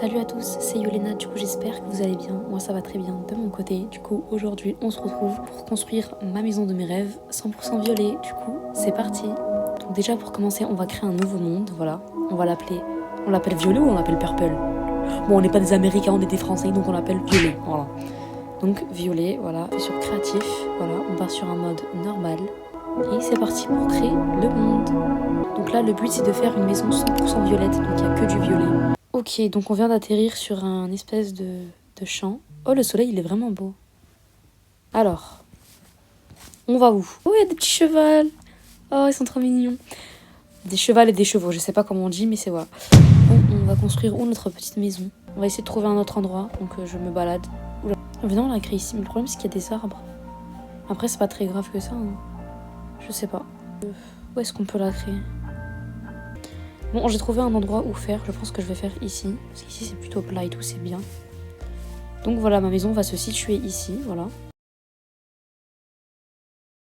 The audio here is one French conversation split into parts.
Salut à tous, c'est Yolena, du coup j'espère que vous allez bien, moi ça va très bien de mon côté. Du coup aujourd'hui on se retrouve pour construire ma maison de mes rêves, 100% violet, du coup c'est parti. Donc déjà pour commencer on va créer un nouveau monde, voilà, on l'appelle violet ou on l'appelle purple? Bon on n'est pas des américains, on est des français donc on l'appelle violet, voilà. Donc violet, voilà, et sur créatif, voilà, on part sur un mode normal. Et c'est parti pour créer le monde. Donc là le but c'est de faire une maison 100% violette, donc il n'y a que du violet. Ok, donc on vient d'atterrir sur un espèce de champ. Oh, le soleil, il est vraiment beau. Alors, on va où? Oh, il y a des petits chevals. Oh, ils sont trop mignons. Des chevals et des chevaux, je sais pas comment on dit, mais c'est voilà. Bon, on va construire où notre petite maison? On va essayer de trouver un autre endroit, donc je me balade. Oula. Venons, on l'a créé ici, mais le problème c'est qu'il y a des arbres. Après, c'est pas très grave que ça. Hein. Je sais pas. Où est-ce qu'on peut la créer? Bon, j'ai trouvé un endroit où faire. Je pense que je vais faire ici. Parce qu'ici, c'est plutôt plat et tout, c'est bien. Donc voilà, ma maison va se situer ici, voilà.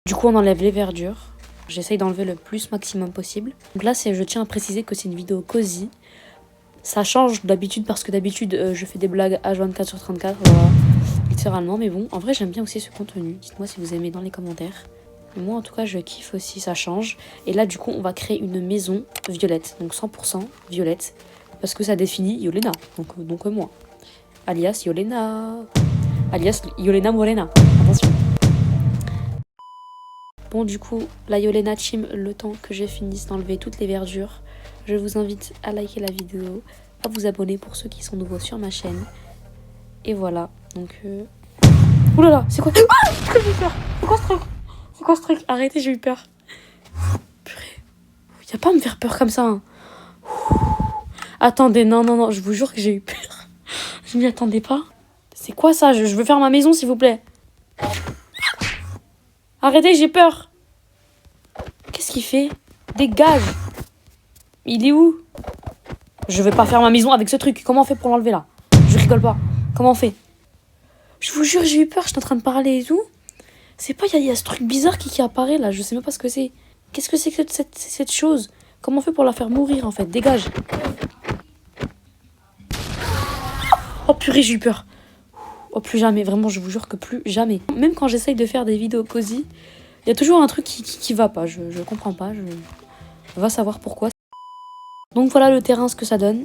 Du coup, on enlève les verdures. J'essaye d'enlever le plus maximum possible. Donc là, je tiens à préciser que c'est une vidéo cosy. Ça change d'habitude parce que d'habitude, je fais des blagues H24/34, voilà, littéralement. Mais bon, en vrai, j'aime bien aussi ce contenu. Dites-moi si vous aimez dans les commentaires. Moi, en tout cas, je kiffe aussi, ça change. Et là, du coup, on va créer une maison violette. Donc 100% violette. Parce que ça définit Yolena, donc moi. Alias Yolena. Alias Yolena Morena. Attention. Bon, du coup, la Yolena Team, le temps que je finisse d'enlever toutes les verdures, je vous invite à liker la vidéo, à vous abonner pour ceux qui sont nouveaux sur ma chaîne. Et voilà, donc... Ouh là là, c'est quoi? Ah, j'ai eu peur. C'est quoi ce truc? C'est quoi ce truc? Arrêtez, j'ai eu peur. Purée. Y'a pas à me faire peur comme ça. Hein. Attendez, non, je vous jure que j'ai eu peur. Je m'y attendais pas. C'est quoi ça? Je veux faire ma maison, s'il vous plaît. Arrêtez, j'ai peur. Qu'est-ce qu'il fait? Dégage. Il est où? Je vais pas faire ma maison avec ce truc. Comment on fait pour l'enlever là? Je rigole pas. Comment on fait? Je vous jure, j'ai eu peur. J'étais en train de parler et tout. C'est pas, il y a ce truc bizarre qui apparaît là. Je sais même pas ce que c'est. Qu'est-ce que c'est que cette chose? Comment on fait pour la faire mourir en fait? Dégage. Oh purée, j'ai eu peur. Oh, plus jamais. Vraiment, je vous jure que plus jamais. Même quand j'essaye de faire des vidéos cosy, il y a toujours un truc qui va pas. Je comprends pas. Je va savoir pourquoi. Donc voilà le terrain, ce que ça donne.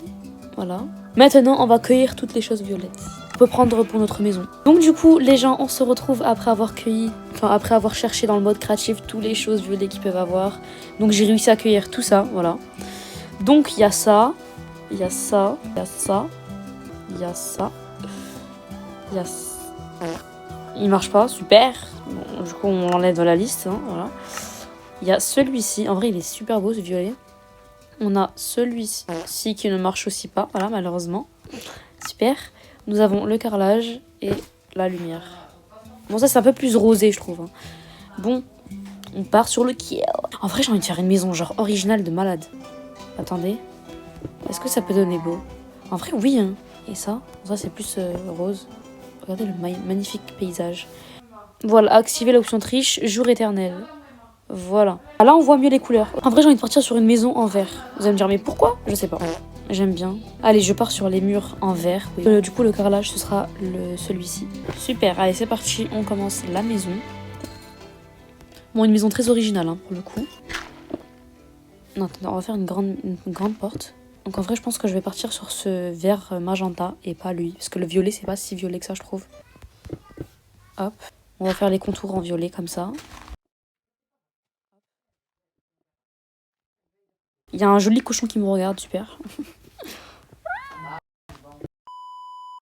Voilà. Maintenant, on va cueillir toutes les choses violettes. On peut prendre pour notre maison. Donc du coup, les gens, on se retrouve après avoir cueilli, après avoir cherché dans le mode créatif toutes les choses violettes qu'ils peuvent avoir. Donc j'ai réussi à cueillir tout ça, voilà. Donc il y a ça, il y a ça, il y a ça, il y a ça, il y a ça. Il marche pas, super. Bon, du coup, on l'enlève dans la liste, hein, voilà. Il y a celui-ci, en vrai, il est super beau ce violet. On a celui-ci qui ne marche aussi pas, voilà, malheureusement. Super. Nous avons le carrelage et la lumière. Bon, ça, c'est un peu plus rosé, je trouve. Hein. Bon, on part sur le kill. En vrai, j'ai envie de faire une maison, genre, originale de malade. Attendez. Est-ce que ça peut donner beau? En vrai, oui. Hein. Et ça c'est plus rose. Regardez le magnifique paysage. Voilà, activer l'option triche, jour éternel. Voilà. Là, on voit mieux les couleurs. En vrai, j'ai envie de partir sur une maison en vert. Vous allez me dire, mais pourquoi? Je sais pas. J'aime bien. Allez, je pars sur les murs en vert. Oui. Du coup, le carrelage, ce sera celui-ci. Super. Allez, c'est parti. On commence la maison. Bon, une maison très originale, hein, pour le coup. Non, attendez, on va faire une grande porte. Donc, en vrai, je pense que je vais partir sur ce vert magenta et pas lui. Parce que le violet, c'est pas si violet que ça, je trouve. Hop. On va faire les contours en violet, comme ça. Il y a un joli cochon qui me regarde, super.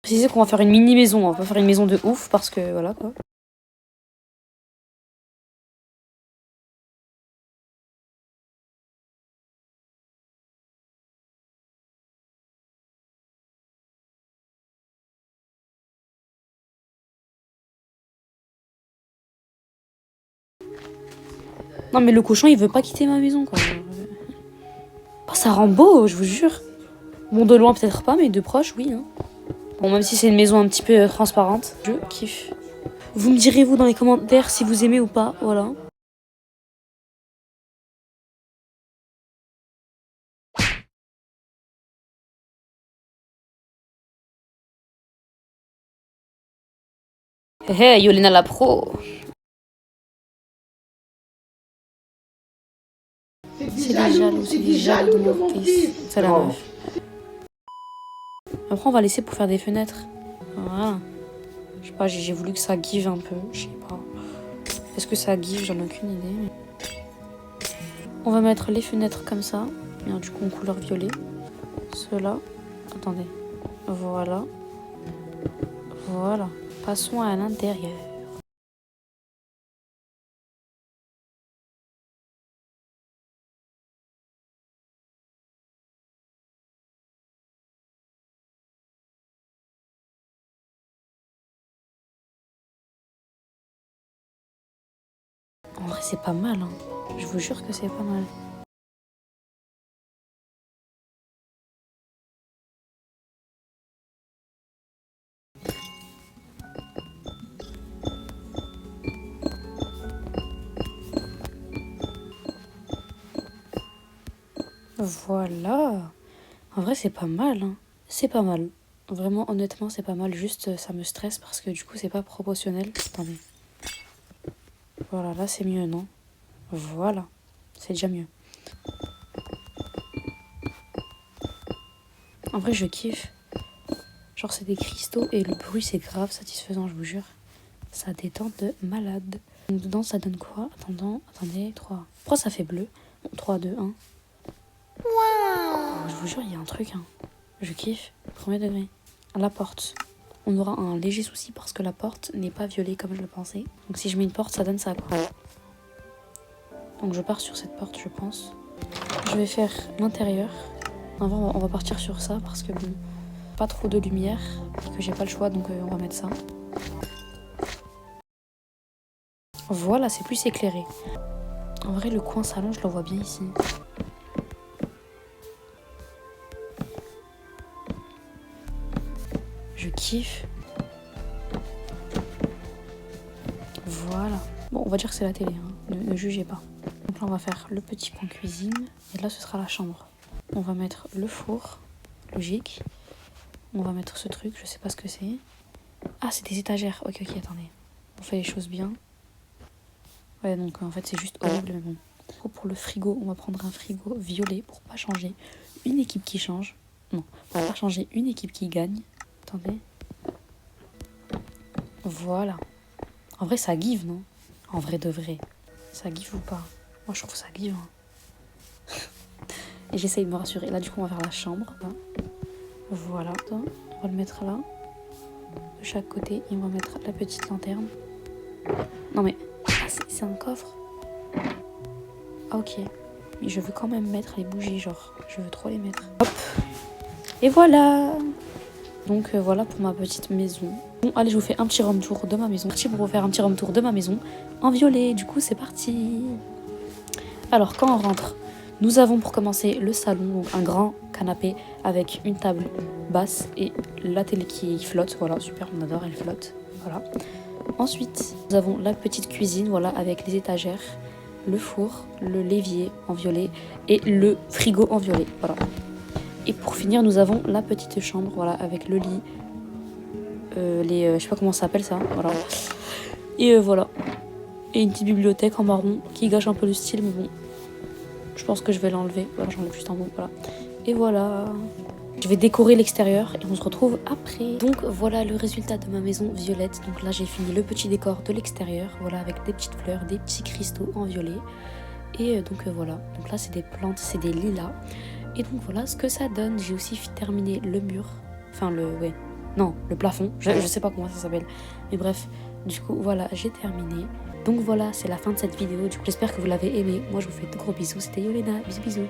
Préciser qu'on va faire une mini maison, on va pas faire une maison de ouf parce que voilà quoi. Non mais le cochon il veut pas quitter ma maison quoi. Oh, ça rend beau, je vous jure. Bon de loin peut-être pas mais de proche oui. Hein. Bon même si c'est une maison un petit peu transparente, je kiffe. Vous me direz vous dans les commentaires si vous aimez ou pas, voilà. Hé, Yolena la pro. C'est des jaloux de mon fils. C'est la meuf. Après, on va laisser pour faire des fenêtres. Voilà. Je sais pas, j'ai voulu que ça give un peu. Je sais pas. Est-ce que ça give? J'en ai aucune idée. On va mettre les fenêtres comme ça. Bien, du coup, en couleur violet. Ceux-là. Attendez. Voilà. Voilà. Passons à l'intérieur. En vrai, c'est pas mal, hein. Je vous jure que c'est pas mal. Voilà. En vrai, c'est pas mal, hein. C'est pas mal. Vraiment, honnêtement, c'est pas mal. Juste, ça me stresse parce que du coup, c'est pas proportionnel. Attendez. Voilà, là, c'est mieux, non? Voilà. C'est déjà mieux. En vrai, je kiffe. Genre, c'est des cristaux et le bruit, c'est grave satisfaisant, je vous jure. Ça détend de malade. Donc, dedans, ça donne quoi? Attendez, 3. Pourquoi ça fait bleu? Bon, 3, 2, 1. Je vous jure, il y a un truc, hein. Je kiffe. Premier degré. À la porte. On aura un léger souci parce que la porte n'est pas violet comme je le pensais. Donc si je mets une porte, ça donne ça, quoi. Donc je pars sur cette porte, je pense. Je vais faire l'intérieur. On va partir sur ça parce que bon, pas trop de lumière et que j'ai pas le choix, donc on va mettre ça. Voilà, c'est plus éclairé. En vrai, le coin salon, je le vois bien ici. Je kiffe. Voilà. Bon, on va dire que c'est la télé, hein. Ne jugez pas. Donc là, on va faire le petit coin cuisine. Et là, ce sera la chambre. On va mettre le four. Logique. On va mettre ce truc, je sais pas ce que c'est. Ah, c'est des étagères. Ok, attendez. On fait les choses bien. Ouais, donc en fait, c'est juste horrible, mais bon. Pour le frigo, on va prendre un frigo violet pour pas changer une équipe qui change. Non, pour pas changer une équipe qui gagne. Attendez. Voilà. En vrai, ça give, non? En vrai de vrai. Ça give ou pas? Moi, je trouve ça give. Hein. Et j'essaye de me rassurer. Là, du coup, on va faire la chambre. Là. Voilà. On va le mettre là. De chaque côté. Et on va mettre la petite lanterne. Non, mais... Ah, c'est un coffre. Ah, ok. Mais je veux quand même mettre les bougies, genre. Je veux trop les mettre. Hop. Et voilà. Donc voilà pour ma petite maison. Bon, allez, je vous fais un petit room tour de ma maison. Parti pour vous faire un petit room tour de ma maison en violet. Du coup, c'est parti. Alors, quand on rentre, nous avons pour commencer le salon, donc un grand canapé avec une table basse et la télé qui flotte. Voilà, super, on adore, elle flotte. Voilà. Ensuite, nous avons la petite cuisine, voilà, avec les étagères, le four, le l'évier en violet et le frigo en violet. Voilà. Et pour finir, nous avons la petite chambre, voilà, avec le lit, je sais pas comment ça s'appelle ça, voilà. Et voilà. Et une petite bibliothèque en marron qui gâche un peu le style, mais bon, je pense que je vais l'enlever. Voilà, j'enlève juste un bout, voilà. Et voilà. Je vais décorer l'extérieur et on se retrouve après. Donc voilà le résultat de ma maison violette. Donc là, j'ai fini le petit décor de l'extérieur, voilà, avec des petites fleurs, des petits cristaux en violet. Et donc voilà. Donc là, c'est des plantes, c'est des lilas. Et donc voilà ce que ça donne. J'ai aussi terminé le mur. Enfin le plafond. Je sais pas comment ça s'appelle. Mais bref, du coup voilà, j'ai terminé. Donc voilà, c'est la fin de cette vidéo. Du coup, j'espère que vous l'avez aimé. Moi, je vous fais de gros bisous. C'était Yolena. Bisous bisous.